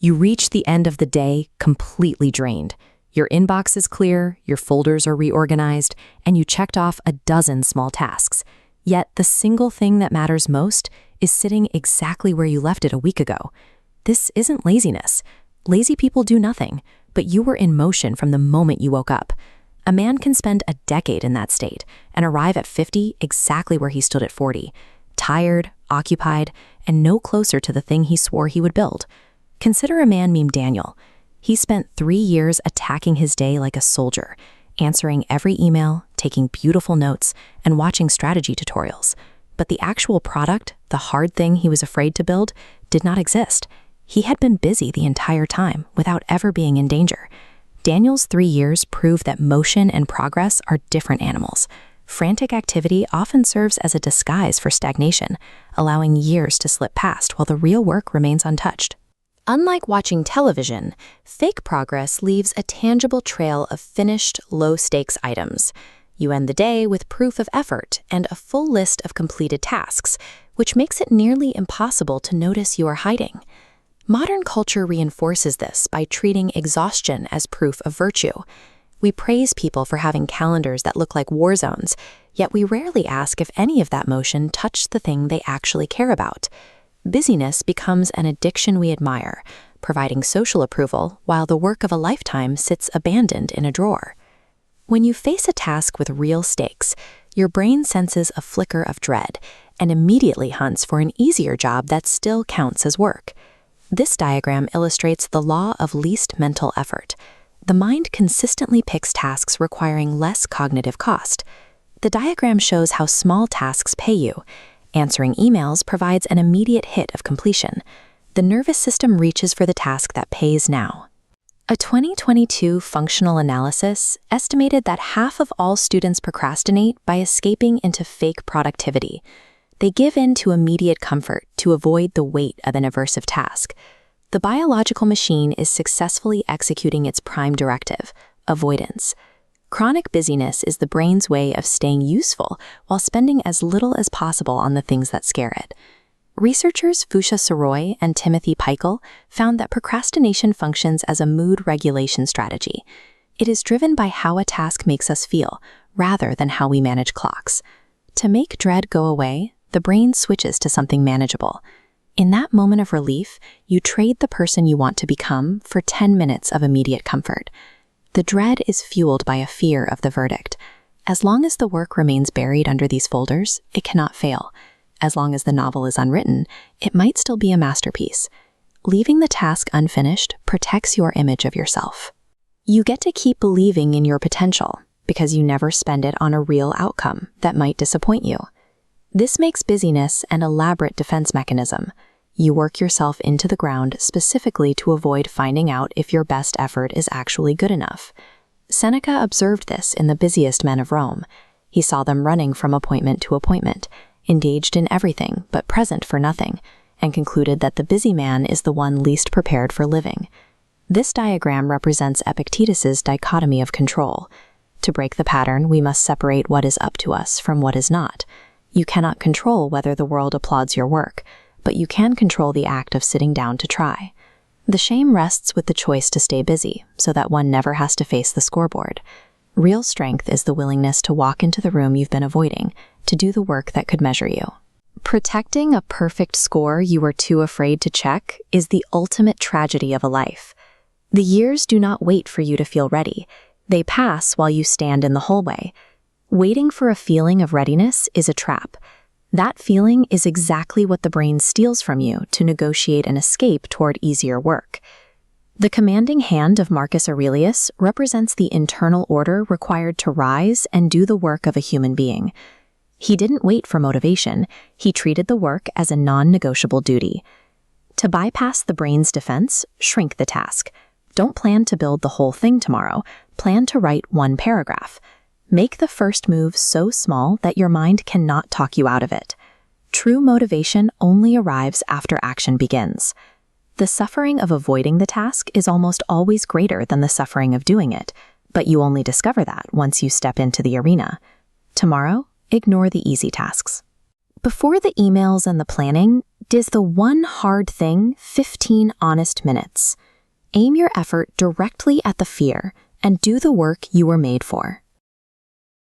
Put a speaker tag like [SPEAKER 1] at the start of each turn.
[SPEAKER 1] You reach the end of the day completely drained. Your inbox is clear, your folders are reorganized, and you checked off a dozen small tasks. Yet the single thing that matters most is sitting exactly where you left it a week ago. This isn't laziness. Lazy people do nothing, but you were in motion from the moment you woke up. A man can spend a decade in that state and arrive at 50 exactly where he stood at 40, tired, occupied, and no closer to the thing he swore he would build. Consider a man named Daniel. He spent 3 years attacking his day like a soldier, answering every email, taking beautiful notes, and watching strategy tutorials. But the actual product, the hard thing he was afraid to build, did not exist. He had been busy the entire time without ever being in danger. Daniel's 3 years prove that motion and progress are different animals. Frantic activity often serves as a disguise for stagnation, allowing years to slip past while the real work remains untouched. Unlike watching television, fake progress leaves a tangible trail of finished, low-stakes items. You end the day with proof of effort and a full list of completed tasks, which makes it nearly impossible to notice you are hiding. Modern culture reinforces this by treating exhaustion as proof of virtue. We praise people for having calendars that look like war zones, yet we rarely ask if any of that motion touched the thing they actually care about. Busyness becomes an addiction we admire, providing social approval while the work of a lifetime sits abandoned in a drawer. When you face a task with real stakes, your brain senses a flicker of dread and immediately hunts for an easier job that still counts as work. This diagram illustrates the law of least mental effort. The mind consistently picks tasks requiring less cognitive cost. The diagram shows how small tasks pay you. Answering emails provides an immediate hit of completion. The nervous system reaches for the task that pays now. A 2022 functional analysis estimated that half of all students procrastinate by escaping into fake productivity. They give in to immediate comfort to avoid the weight of an aversive task. The biological machine is successfully executing its prime directive, avoidance. Chronic busyness is the brain's way of staying useful while spending as little as possible on the things that scare it. Researchers Fusha Soroy and Timothy Peichel found that procrastination functions as a mood regulation strategy. It is driven by how a task makes us feel, rather than how we manage clocks. To make dread go away, the brain switches to something manageable. In that moment of relief, you trade the person you want to become for 10 minutes of immediate comfort. The dread is fueled by a fear of the verdict. As long as the work remains buried under these folders, it cannot fail. As long as the novel is unwritten, it might still be a masterpiece. Leaving the task unfinished protects your image of yourself. You get to keep believing in your potential because you never spend it on a real outcome that might disappoint you. This makes busyness an elaborate defense mechanism. You work yourself into the ground specifically to avoid finding out if your best effort is actually good enough. Seneca observed this in the busiest men of Rome. He saw them running from appointment to appointment, engaged in everything but present for nothing, and concluded that the busy man is the one least prepared for living. This diagram represents Epictetus's dichotomy of control. To break the pattern, we must separate what is up to us from what is not. You cannot control whether the world applauds your work, but you can control the act of sitting down to try. The shame rests with the choice to stay busy, so that one never has to face the scoreboard. Real strength is the willingness to walk into the room you've been avoiding, to do the work that could measure you. Protecting a perfect score you were too afraid to check is the ultimate tragedy of a life. The years do not wait for you to feel ready. They pass while you stand in the hallway. Waiting for a feeling of readiness is a trap. That feeling is exactly what the brain steals from you to negotiate an escape toward easier work. The commanding hand of Marcus Aurelius represents the internal order required to rise and do the work of a human being. He didn't wait for motivation, he treated the work as a non-negotiable duty. To bypass the brain's defense, shrink the task. Don't plan to build the whole thing tomorrow, plan to write one paragraph. Make the first move so small that your mind cannot talk you out of it. True motivation only arrives after action begins. The suffering of avoiding the task is almost always greater than the suffering of doing it, but you only discover that once you step into the arena. Tomorrow, ignore the easy tasks. Before the emails and the planning, Does the one hard thing 15 honest minutes. Aim your effort directly at the fear and do the work you were made for.